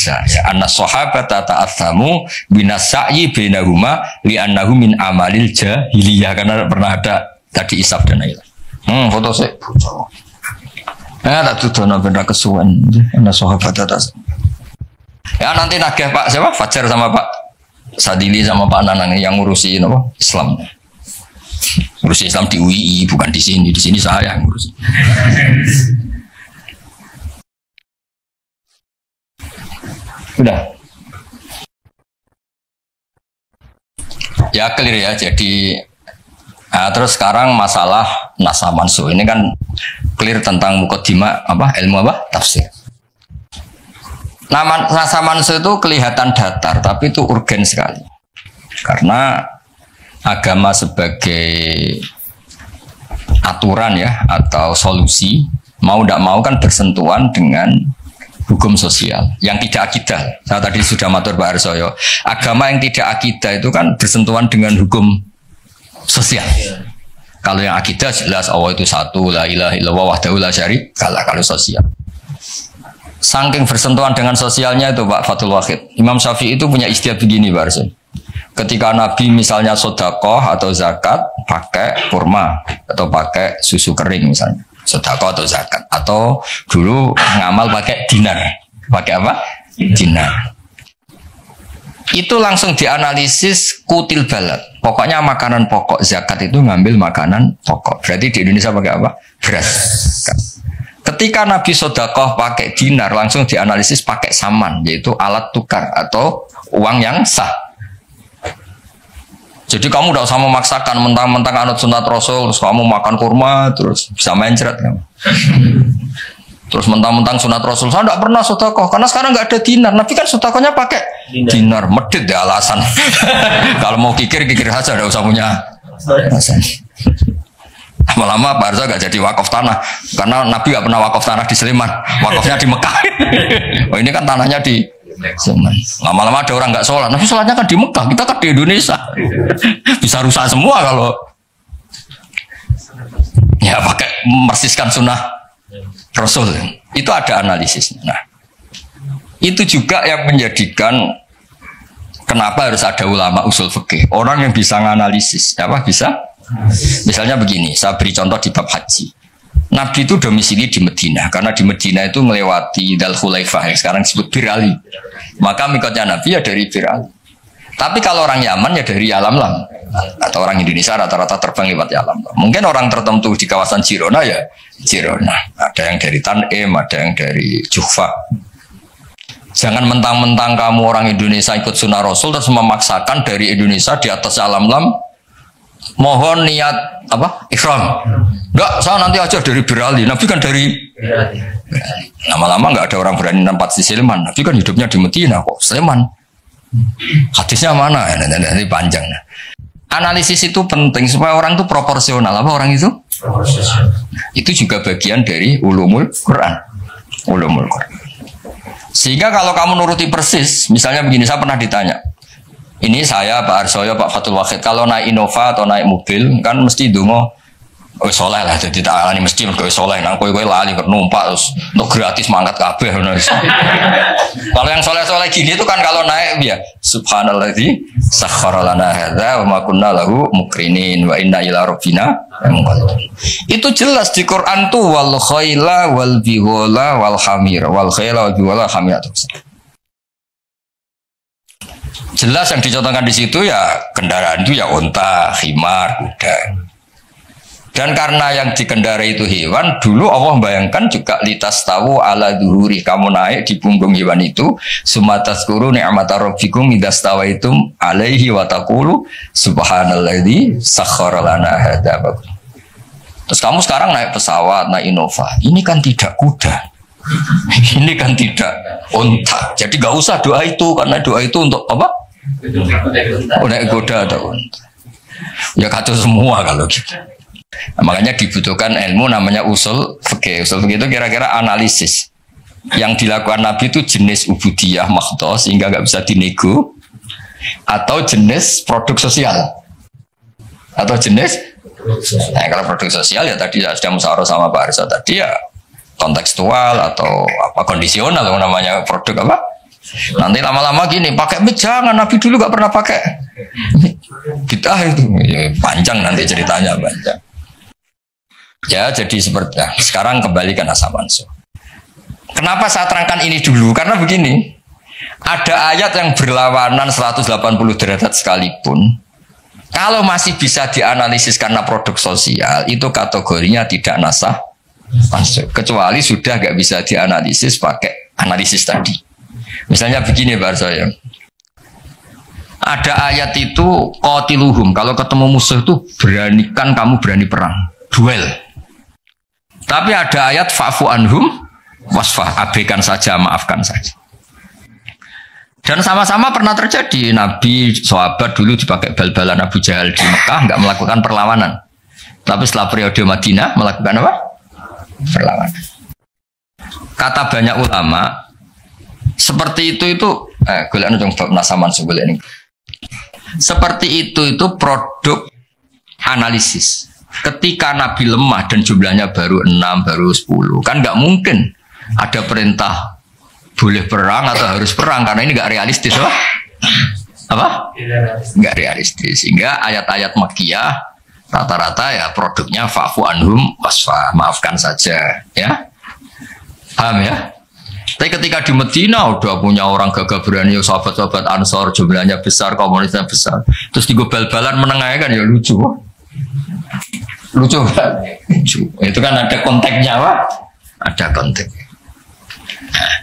berbeda. Ya, anna sahabata ta'athamu binas sa'yi bainahuma li'annahu min amalil jahiliyah, karena pernah ada tadi Isaf dan Ailah. Foto sih. Tak tuduh bener kesuwen. Anna sahabata ta'athamu. Ya nanti nagih Pak siapa? Fajar sama Pak Sadili sama Pak Nanang yang ngurusi apa? Islam. Ngurusi Islam di UI, bukan di sini. Di sini saya yang ngurusi. Udah. Ya clear ya. Jadi terus sekarang masalah nasa mansuh ini kan clear tentang muqaddimah apa? Ilmu apa? Tafsir. Nasa mansuh itu kelihatan datar, tapi itu urgen sekali. Karena agama sebagai aturan ya atau solusi mau tidak mau kan bersentuhan dengan hukum sosial yang tidak akidah. Saya tadi sudah matur Pak Arsoyo, agama yang tidak akidah itu kan bersentuhan dengan hukum sosial. Kalau yang akidah jelas Allah itu satu, la ilaha illallah wahdahu la syarika lah. Kalau sosial, saking bersentuhan dengan sosialnya itu Pak Fathul Wahid, Imam Syafi'i itu punya istiadat begini Pak Arsoyo. Ketika Nabi misalnya sodakoh atau zakat pakai kurma atau pakai susu kering misalnya, sedekah atau zakat, atau dulu ngamal pakai dinar. Pakai apa? Dinar. Itu langsung dianalisis kutil balad. Pokoknya makanan pokok zakat itu ngambil makanan pokok. Berarti di Indonesia pakai apa? Beras. Ketika Nabi sedekah pakai dinar, langsung dianalisis pakai saman, yaitu alat tukar atau uang yang sah. Jadi kamu tidak usah memaksakan mentang-mentang anut sunat Rasul, terus kamu makan kurma, terus bisa mencret kamu. Terus mentang-mentang sunat Rasul, saya tidak pernah sedekah, karena sekarang nggak ada dinar. Nabi kan sedekahnya pakai dinar, medit ya alasan. Kalau mau kikir saja, tidak usah punya alasan. Lama-lama Pak Arza nggak jadi wakaf tanah, karena Nabi nggak pernah wakaf tanah di Sleman, wakafnya di Mekah. Oh ini kan tanahnya di Sleman. Lama-lama ada orang nggak sholat, tapi sholatnya kan di Mekah, kita kan di Indonesia. Bisa rusak semua kalau ya pakai mersiskan sunnah Rasul. Itu ada analisisnya. Nah, itu juga yang menjadikan kenapa harus ada ulama usul fikih, orang yang bisa menganalisis. Apa bisa? Misalnya begini, saya beri contoh di bab haji. Nabi itu domisili di Medina, karena di Medina itu melewati Dal Khulaifah yang sekarang disebut Bir Ali. Maka mikotnya Nabi ya dari Bir Ali. Tapi kalau orang Yaman ya dari Yalamlam, atau orang Indonesia rata-rata terbang lewat Yalamlam. Mungkin orang tertentu di kawasan Jirona ya Jirona. Ada yang dari Tanim, ada yang dari Juhfa. Jangan mentang-mentang kamu orang Indonesia ikut sunnah Rasul terus memaksakan dari Indonesia di atas Yalamlam mohon niat apa? Ikhram. Enggak, saya nanti aja dari Birali. Nabi kan dari lama-lama enggak ada orang berani tempat di Sleman. Nabi kan hidupnya di Medina kok. Sleman. Hadisnya mana? Nanti panjang. Analisis itu penting supaya orang itu proporsional. Apa orang itu? Proporsional. Itu juga bagian dari ulumul Quran. Ulumul Quran. Sehingga kalau kamu nuruti persis, misalnya begini, saya pernah ditanya. Ini saya, Pak Arsoyo, Pak Fathul Wahid, kalau naik Innova atau naik mobil, kan mesti dungo, oh soleh lah, jadi tak alani mesti mergo soleh, nang kowe lali numpak terus untuk gratis mangkat kabeh. Kalau yang soleh-soleh gini itu kan kalau naik ya subhanalladzi sakhkhara lana hadza wa ma kunna lahu muqrinin wa inna ila rabbina munqalibun. Itu jelas di Quran tuh wal khaila wal bighala wal hamir wal khaila wal bighala hamir terus. Jelas yang dicontohkan di situ ya kendaraan itu ya unta, khimar, kuda. Dan karena yang dikendarai itu hewan, dulu Allah bayangkan juga litas tahu ala duhuri, kamu naik di punggung hewan itu, sumatazkuru ni'mata rabbikum idastawaitum alaihi wa taqulu subhanalladzi sakhkhara lana hadza. Terus kamu sekarang naik pesawat, naik Innova, ini kan tidak kuda. Ini kan tidak unta. Jadi gak usah doa itu, karena doa itu untuk apa? Naik kuda atau unta. Ya kacau semua kalau gitu. Nah, makanya dibutuhkan ilmu namanya usul fikih. Usul fikih itu kira-kira analisis. Yang dilakukan Nabi itu jenis ubudiyah makhdoh sehingga nggak bisa dinego, atau jenis produk sosial, atau jenis. Nah, kalau produk sosial ya tadi sudah musyawarah sama Pak Arsa tadi ya kontekstual atau apa kondisional namanya produk apa Nanti lama-lama gini, pakai mic jangan, Nabi dulu gak pernah pakai. Kita itu ya, panjang nanti ceritanya panjang. Ya jadi seperti sekarang kembali ke nasab mansuh. Kenapa saya terangkan ini dulu? Karena begini, ada ayat yang berlawanan 180 derajat sekalipun, kalau masih bisa dianalisis karena produk sosial, itu kategorinya tidak nasah mansuh. Kecuali sudah gak bisa dianalisis pakai analisis tadi. Misalnya begini Pak saya, ada ayat itu qatiluhum, kalau ketemu musuh itu beranikan kamu berani perang, duel. Tapi ada ayat fa'fu anhum wasfah, abaikan saja, maafkan saja. Dan sama-sama pernah terjadi. Nabi, sahabat dulu dipakai bal-balan Abu Jahal di Mekah, nggak melakukan perlawanan. Tapi setelah periode Madinah melakukan apa? Perlawanan. Kata banyak ulama, seperti itu golek coba nasaman sebelum ini. Seperti itu produk analisis. Ketika Nabi lemah dan jumlahnya baru 6, baru 10, kan nggak mungkin ada perintah boleh perang atau harus perang, karena ini nggak realistis, apa? Nggak realistis. Sehingga ayat-ayat Makkiyah rata-rata ya produknya fa'fu anhum wasfa, maafkan saja, ya. Paham ya? Tapi ketika di Medina udah punya orang gagah berani, sahabat-sahabat Ansor jumlahnya besar, komunitasnya besar, terus digobal-balan menengahnya kan ya lucu. Lucu kan? Lucu. Itu kan ada konteksnya, Pak. Ada konteksnya. Nah,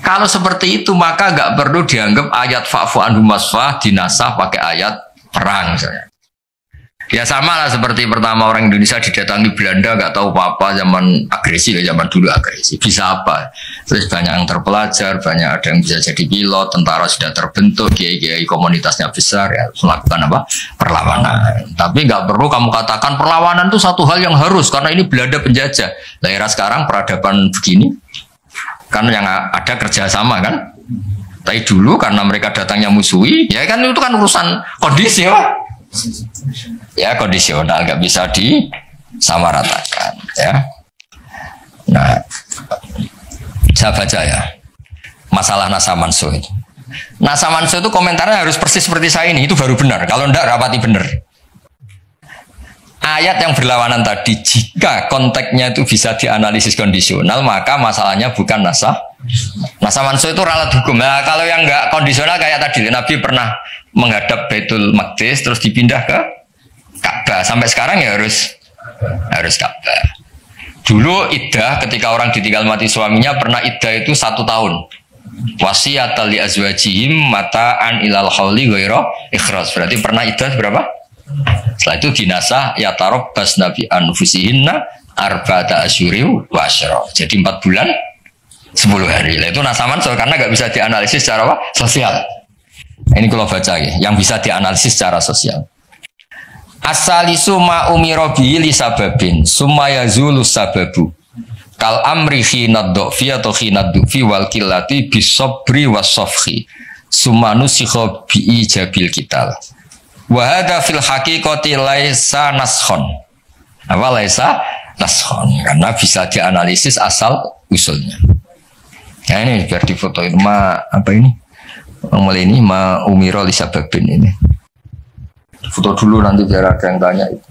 kalau seperti itu maka nggak perlu dianggap ayat fa'fu anhum wasfah dinasah pakai ayat perang misalnya. Ya sama lah seperti pertama orang Indonesia didatangi Belanda, nggak tahu apa-apa, zaman agresi, zaman dulu agresi, bisa apa? Terus banyak yang terpelajar, banyak ada yang bisa jadi pilot, tentara sudah terbentuk, kiai-kiai komunitasnya besar, ya melakukan apa? Perlawanan. Tapi nggak perlu kamu katakan perlawanan itu satu hal yang harus karena ini Belanda penjajah. Daerah sekarang peradaban begini, kan yang ada kerjasama kan? Tapi dulu karena mereka datangnya musuhi, ya kan itu kan urusan kondisi, Pak. Ya kondisional, nggak bisa disamaratakan, ya. Nah, saya baca ya masalah nasa mansuh itu. Nasa mansuh itu komentarnya harus persis seperti saya ini, itu baru benar. Kalau enggak rapati benar. Ayat yang berlawanan tadi, jika konteksnya itu bisa dianalisis kondisional, maka masalahnya bukan nasa mansuh itu ralat hukum. Nah, kalau yang enggak kondisional kayak tadi, Nabi pernah menghadap Baitul Maqdis terus dipindah ke Ka'bah. Sampai sekarang ya harus Ka'bah. Dulu iddah ketika orang ditinggal mati suaminya pernah iddah itu 1 tahun. Wasiyatal li azwajihim mata'an ilal hauli ghaira ikhraj. Berarti pernah iddah berapa? Setelah itu dinasah ya tarabbas nabi anfusihinna arba'ata asyuri wa asyra. Jadi 4 bulan 10 hari. Itu nasaman karena nggak bisa dianalisis secara apa? Sosial. Ini kalau baca ya, yang bisa dianalisis secara sosial. Asalisu ma umira bihi li sababin summa yazulu sababu. Kal amri khina dhfi atau khina dhufi wal qillati bisabri wasafhi. Summa nusikha bi ijabil kital. Wa hadza fil haqiqati laisa naskhon. Apa laisa naskhon? Karena bisa dianalisis asal usulnya. Ya ini biar difotoin apa ini? Mulai ini ma umiro li sababin ini. Foto dulu nanti biar ada yang tanya itu.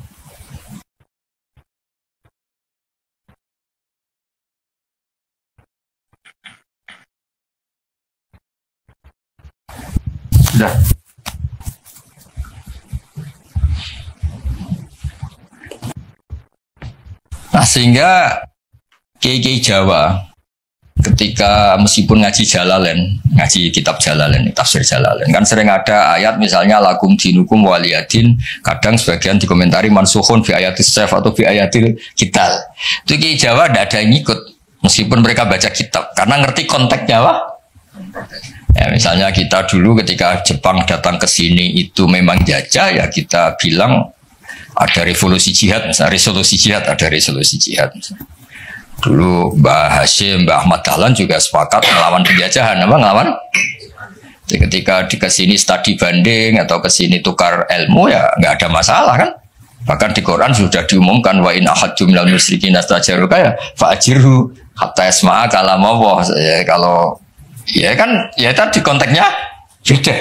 Sudah. Nah sehingga kiai-kiai Jawa ketika meskipun ngaji Jalalain, ngaji kitab Jalalain, tafsir Jalalain, kan sering ada ayat misalnya lakum dinukum waliyadin, kadang sebagian dikomentari mansukhun fi ayatis saf atau fi ayatil kital. Itu kiai Jawa tidak ada yang ikut meskipun mereka baca kitab karena ngerti konteksnya, Pak. Ya, misalnya kita dulu ketika Jepang datang ke sini itu memang jajah, ya kita bilang ada revolusi jihad, misalnya resolusi jihad, ada resolusi jihad misalnya. Dulu Mbah Hashim, Mbah Ahmad Dahlan juga sepakat melawan penjajahan, apa ngelawan? Jadi ketika di kesini studi banding atau kesini tukar ilmu ya nggak ada masalah kan? Bahkan di Quran sudah diumumkan wa in ahadum minal musyrikin astajaruka ya fa'ajirhu hatta yasma'a kalam Allah. Ya, kalau Ya kan, ya tadi konteksnya beda.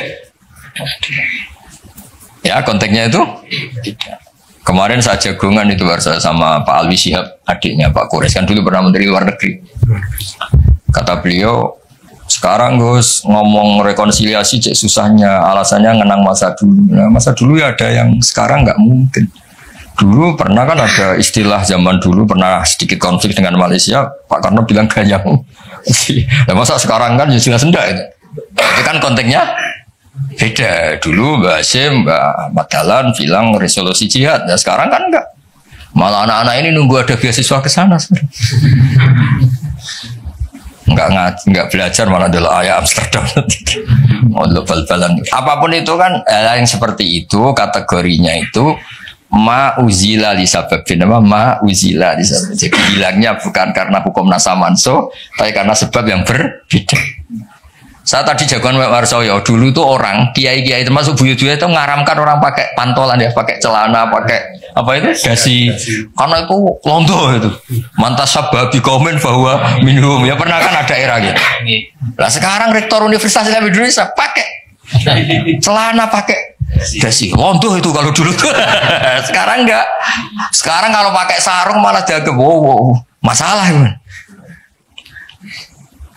Ya konteksnya itu beda. Kemarin saya jagongan itu sama Pak Alwi Shihab, adiknya Pak Kures, kan dulu pernah menteri luar negeri. Kata beliau, sekarang Gus ngomong rekonsiliasi cek susahnya, alasannya ngenang masa dulu. Nah, masa dulu ya ada yang sekarang nggak mungkin. Dulu pernah kan ada istilah zaman dulu pernah sedikit konflik dengan Malaysia, Pak Karno bilang ganyang. Nah, masa sekarang kan ya jelas enggak itu. Itu kan konteksnya beda. Dulu Mbak Hasim, Mbak Madalan bilang resolusi jihad. Nah, sekarang kan enggak. Malah anak-anak ini nunggu ada beasiswa ke sana. Enggak belajar malah dulu ayah Amsterdam. Bal-balan. Apapun itu kan yang seperti itu kategorinya itu ma'uzila lisababin, ma'uzila lisababin. Jadi hilangnya bukan karena hukum nasa manso, tapi karena sebab yang berbeda. Saya tadi jagoan Pak Warsoyo, dulu tuh orang kiai-kiai termasuk buyut-buyut itu ngaramkan orang pakai pantolan ya, pakai celana, pakai apa itu dasi, karena itu londo itu. Mantas sababi komen bahwa minum ya pernah kan ada era gitu. Lah sekarang rektor Universitas Islam Indonesia pakai celana, pakai dasi, londo itu kalau dulu tuh. Sekarang enggak. Sekarang kalau pakai sarung malah dianggap wow, masalah itu.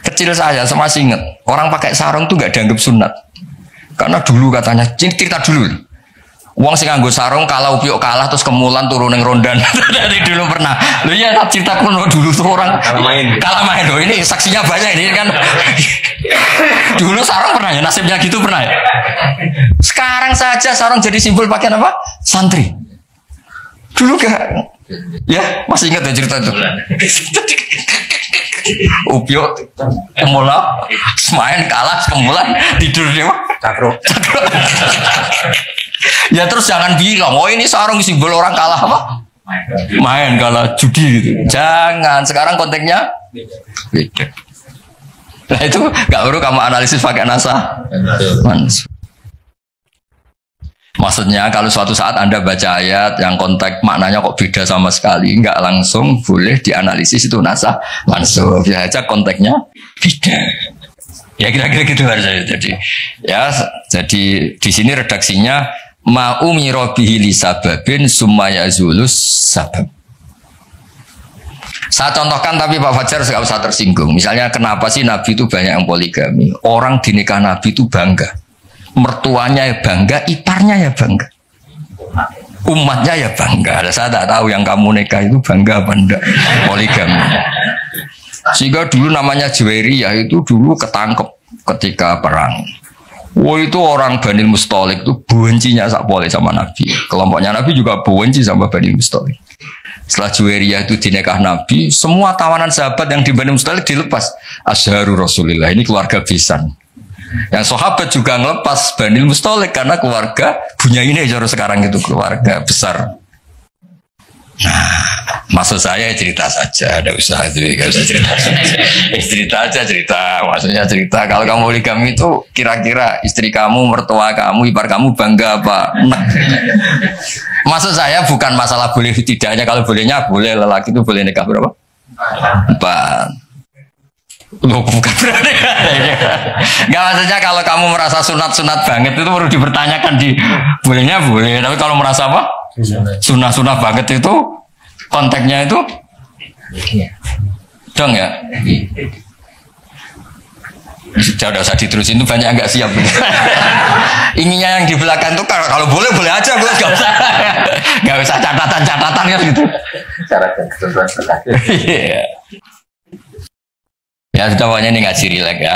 Kecil saya masih ingat orang pakai sarung tuh nggak dianggap sunat karena dulu katanya cerita dulu uang sing nganggo sarung kalau piok kalah terus kemulan turun yang rondan. Dari dulu pernah lu ya cerita kuno dulu tuh orang kalah main loh, ini saksinya banyak ini kan. Dulu sarung pernah ya, nasibnya gitu pernah ya. Sekarang saja sarung jadi simbol pakaian apa santri, dulu gak ya, masih ingat ya cerita itu. Upio kemula main kalah kemulan tidur dia cakruk. Ya terus jangan bilang oh ini sarung simbol orang kalah apa main kalah judi gitu. Jangan, sekarang konteksnya beda. Nah itu gak perlu kamu analisis pakai nasa. Maksudnya kalau suatu saat Anda baca ayat yang konteks maknanya kok beda sama sekali, nggak langsung boleh dianalisis itu nasah mansuh. Bisa aja konteksnya beda. Ya kira-kira gitu harusnya. Jadi di sini redaksinya ma'umiro bihi li sababin summa yazulus sabab. Saya contohkan tapi Pak Fajar nggak usah tersinggung. Misalnya kenapa sih Nabi itu banyak yang poligami? Orang di nikah Nabi itu bangga. Mertuanya ya bangga, iparnya ya bangga, umatnya ya bangga. Saya tak tahu yang kamu nikah itu bangga apa enggak poligami. Sehingga dulu namanya Juwairiyah itu dulu ketangkep ketika perang. Wah itu orang Bani Mustalik itu bencinya sak boleh sama Nabi. Kelompoknya Nabi juga benci sama Bani Mustalik. Setelah Juwairiyah itu dinikah Nabi, semua tawanan sahabat yang di Bani Mustalik dilepas. Asharu Rasulillah, ini keluarga besan. Yang sahabat juga ngelepas Bani Mustalik karena keluarga punya ini jauh sekarang itu keluarga besar. Nah, maksud saya cerita saja, ada usaha itu, nggak usah cerita. Cerita aja cerita, maksudnya cerita. Kalau kamu poligami itu kira-kira istri kamu, mertua kamu, ipar kamu bangga apa? Nah. Maksud saya bukan masalah boleh tidaknya, kalau bolehnya boleh lelaki itu boleh nikah berapa? 4. Loh, bukan berarti nggak, maksudnya kalau kamu merasa sunat-sunat banget itu perlu dipertanyakan di bolehnya boleh, tapi kalau merasa apa sunat-sunat banget itu konteksnya itu dong ya sudah usah diterusin, itu banyak yang nggak siap. Inginnya yang di belakang tuh kalau boleh boleh aja, gue nggak usah catatan ya gitu. Ya sudah, pokoknya ini ngaji rileks ya.